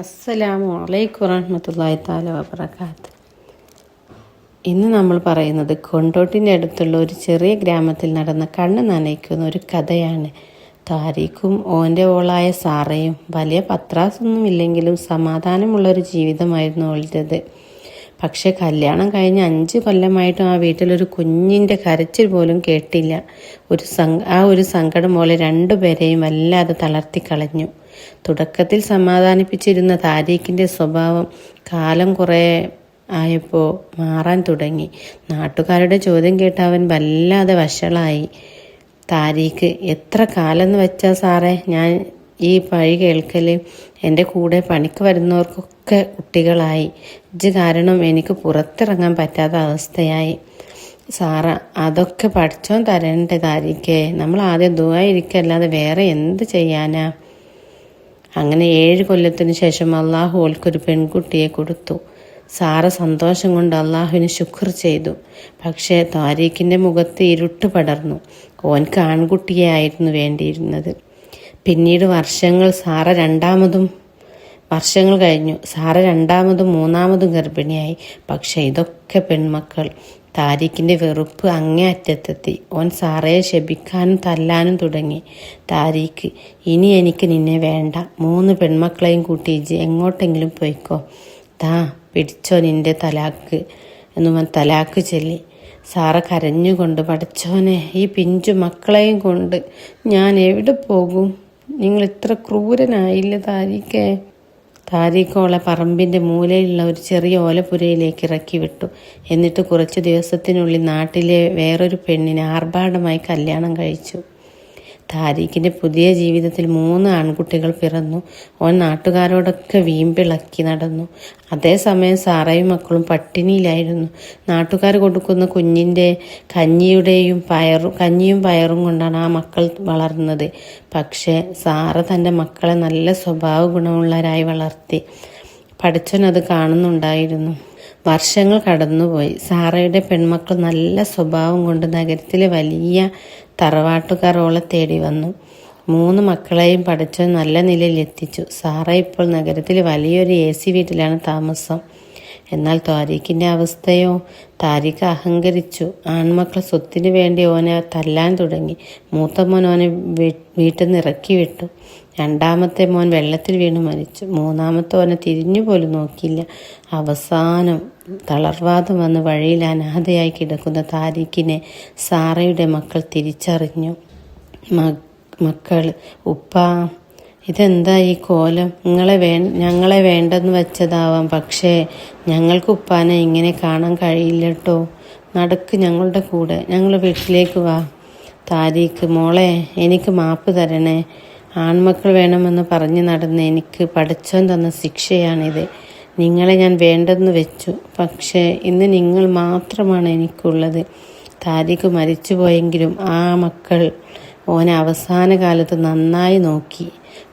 അസ്സലാമു അലൈക്കും വറഹ്മത്തുള്ളാഹി തആല വബറകാത്ത്. ഇന്ന് നമ്മൾ പറയുന്നത് കൊണ്ടോട്ടിൻ്റെ അടുത്തുള്ള ഒരു ചെറിയ ഗ്രാമത്തിൽ നടന്ന കണ്ണ് നനയ്ക്കുന്ന ഒരു കഥയാണ്. താരിഖും ഓൻ്റെ ഓളായ സാറയും വലിയ പത്രാസൊന്നും ഇല്ലെങ്കിലും സമാധാനമുള്ളൊരു ജീവിതമായിരുന്നു ഓളുടേത്. പക്ഷെ കല്യാണം കഴിഞ്ഞ് 5 കൊല്ലമായിട്ടും ആ വീട്ടിലൊരു കുഞ്ഞിൻ്റെ കരച്ചിൽ പോലും കേട്ടില്ല. ഒരു സങ്കടം പോലെ രണ്ടുപേരെയും വല്ലാതെ തളർത്തിക്കളഞ്ഞു. തുടക്കത്തിൽ സമാധാനിപ്പിച്ചിരുന്ന താരീഖിൻ്റെ സ്വഭാവം കാലം കുറേ ആയപ്പോൾ മാറാൻ തുടങ്ങി. നാട്ടുകാരുടെ ചോദ്യം കേട്ട് അവൻ വല്ലാതെ വഷളായി. താരീഖ്, എത്ര കാലമെന്ന് വെച്ചാൽ സാറേ ഞാൻ ഈ പഴി കേൾക്കൽ? എൻ്റെ കൂടെ പണിക്ക് വരുന്നവർക്കൊക്കെ കുട്ടികളായി. ഇജ്ജ് കാരണം എനിക്ക് പുറത്തിറങ്ങാൻ പറ്റാത്ത അവസ്ഥയായി. സാറ, അതൊക്കെ പഠിച്ചോൻ തരണ്ടേ താരീഖേ? നമ്മൾ ആദ്യം ദുആ ഇരിക്കല്ലാതെ വേറെ എന്ത് ചെയ്യാനാ? അങ്ങനെ 7 കൊല്ലത്തിന് ശേഷം അള്ളാഹു ഓൾക്കൊരു പെൺകുട്ടിയെ കൊടുത്തു. സാറ സന്തോഷം കൊണ്ട് അള്ളാഹുവിന് ശുക്ർ ചെയ്തു. പക്ഷേ താരീഖിൻ്റെ മുഖത്ത് ഇരുട്ട് പടർന്നു. ഓൻക്ക് ആൺകുട്ടിയെ ആയിരുന്നു വേണ്ടിയിരുന്നത്. പിന്നീട് വർഷങ്ങൾ കഴിഞ്ഞു. സാറ രണ്ടാമതും മൂന്നാമതും ഗർഭിണിയായി. പക്ഷെ ഇതൊക്കെ പെൺമക്കൾ. താരീഖിൻ്റെ വെറുപ്പ് അങ്ങേ അറ്റത്തെത്തി. ഓൻ സാറയെ ശപിക്കാനും തല്ലാനും തുടങ്ങി. താരീഖ്, ഇനി എനിക്ക് നിന്നെ വേണ്ട. 3 പെൺമക്കളെയും കൂട്ടി എങ്ങോട്ടെങ്കിലും പോയിക്കോ. പിടിച്ചോ നിന്റെ തലാക്ക് എന്നും തലാക്ക് ചൊല്ലി. സാറ കരഞ്ഞുകൊണ്ട്, പഠിച്ചോനെ, ഈ പിഞ്ചു മക്കളെയും കൊണ്ട് ഞാൻ എവിടെ പോകും? നിങ്ങൾ ഇത്ര ക്രൂരനായില്ല താരീഖേ. താരീഖോളെ പറമ്പിൻ്റെ മൂലയിലുള്ള ഒരു ചെറിയ ഓലപ്പുരയിലേക്ക് ഇറക്കി വിട്ടു. എന്നിട്ട് കുറച്ച് ദിവസത്തിനുള്ളിൽ നാട്ടിലെ വേറൊരു പെണ്ണിനെ ആർഭാടമായി കല്യാണം കഴിച്ചു. താരീഖിൻ്റെ പുതിയ ജീവിതത്തിൽ 3 ആൺകുട്ടികൾ പിറന്നു. ഓൻ നാട്ടുകാരോടൊക്കെ വീമ്പിളക്കി നടന്നു. അതേസമയം സാറയും മക്കളും പട്ടിണിയിലായിരുന്നു. നാട്ടുകാർ കൊടുക്കുന്ന കുഞ്ഞിൻ്റെ കഞ്ഞിയും പയറും കൊണ്ടാണ് ആ മക്കൾ വളർന്നത്. പക്ഷേ സാറ തൻ്റെ മക്കളെ നല്ല സ്വഭാവ ഗുണമുള്ളവരായി വളർത്തി. പഠിച്ചവൻ അത് കാണുന്നുണ്ടായിരുന്നു. വർഷങ്ങൾ കടന്നുപോയി. സാറയുടെ പെൺമക്കൾ നല്ല സ്വഭാവം കൊണ്ട് നഗരത്തിലെ വലിയ തറവാട്ടുകാർ ഓളെ തേടി വന്നു. 3 മക്കളെയും പഠിച്ചവൻ നല്ല നിലയിൽ എത്തിച്ചു. സാറ ഇപ്പോൾ നഗരത്തിൽ വലിയൊരു AC വീട്ടിലാണ് താമസം. എന്നാൽ താരീഖിൻ്റെ അവസ്ഥയോ? താരീഖ് അഹങ്കരിച്ചു. ആൺമക്കൾ സ്വത്തിന് വേണ്ടി ഓനെ തല്ലാൻ തുടങ്ങി. മൂത്ത മോൻ ഓനെ വീട്ടിൽ നിന്ന് ഇറക്കി വിട്ടു. 2ാമത്തെ മോൻ വെള്ളത്തിൽ വീണ് മരിച്ചു. 3ാമത്തെ ഓനെ തിരിഞ്ഞു പോലും നോക്കിയില്ല. അവസാനം തളർവാദം വന്ന് വഴിയിൽ അനാഥയായി കിടക്കുന്ന താരീഖിനെ സാറയുടെ മക്കൾ തിരിച്ചറിഞ്ഞു. മക്കൾ, ഉപ്പാ, ഇതെന്താ ഈ കോലം? ഞങ്ങളെ വേണ്ടെന്ന് വെച്ചതാവാം, പക്ഷേ ഞങ്ങൾക്ക് ഉപ്പാനെ ഇങ്ങനെ കാണാൻ കഴിയില്ല കേട്ടോ. നടക്ക് ഞങ്ങളുടെ കൂടെ, ഞങ്ങൾ വീട്ടിലേക്ക് വാ. താരീഖ്, മോളെ, എനിക്ക് മാപ്പ് തരണേ. ആൺമക്കൾ വേണമെന്ന് പറഞ്ഞു നടന്ന് എനിക്ക് പഠിച്ചോൻ തന്ന ശിക്ഷയാണിത്. നിങ്ങളെ ഞാൻ വേണ്ടെന്ന് വെച്ചു, പക്ഷേ ഇന്ന് നിങ്ങൾ മാത്രമാണ് എനിക്കുള്ളത്. താരീഖ് മരിച്ചുപോയെങ്കിലും ആ മക്കൾ ഓനെ അവസാന കാലത്ത് നന്നായി നോക്കി.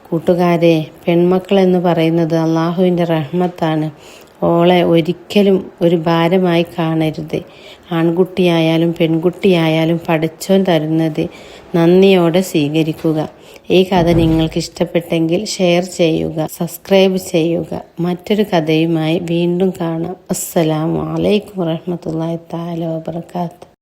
കൂട്ടുകാരെ, പെൺമക്കൾ എന്ന് പറയുന്നത് അള്ളാഹുവിൻ്റെ റഹ്മത്താണ്. ഓളെ ഒരിക്കലും ഒരു ഭാരമായി കാണരുത്. ആൺകുട്ടിയായാലും പെൺകുട്ടിയായാലും പഠിച്ചോൻ തരുന്നത് നന്ദിയോടെ സ്വീകരിക്കുക. ഈ കഥ നിങ്ങൾക്ക് ഇഷ്ടപ്പെട്ടെങ്കിൽ ഷെയർ ചെയ്യുക, സബ്സ്ക്രൈബ് ചെയ്യുക. മറ്റൊരു കഥയുമായി വീണ്ടും കാണാം. അസ്സലാമു അലൈക്കും വറഹ്മത്തുള്ളാഹി തആല വബറകാത്ത്.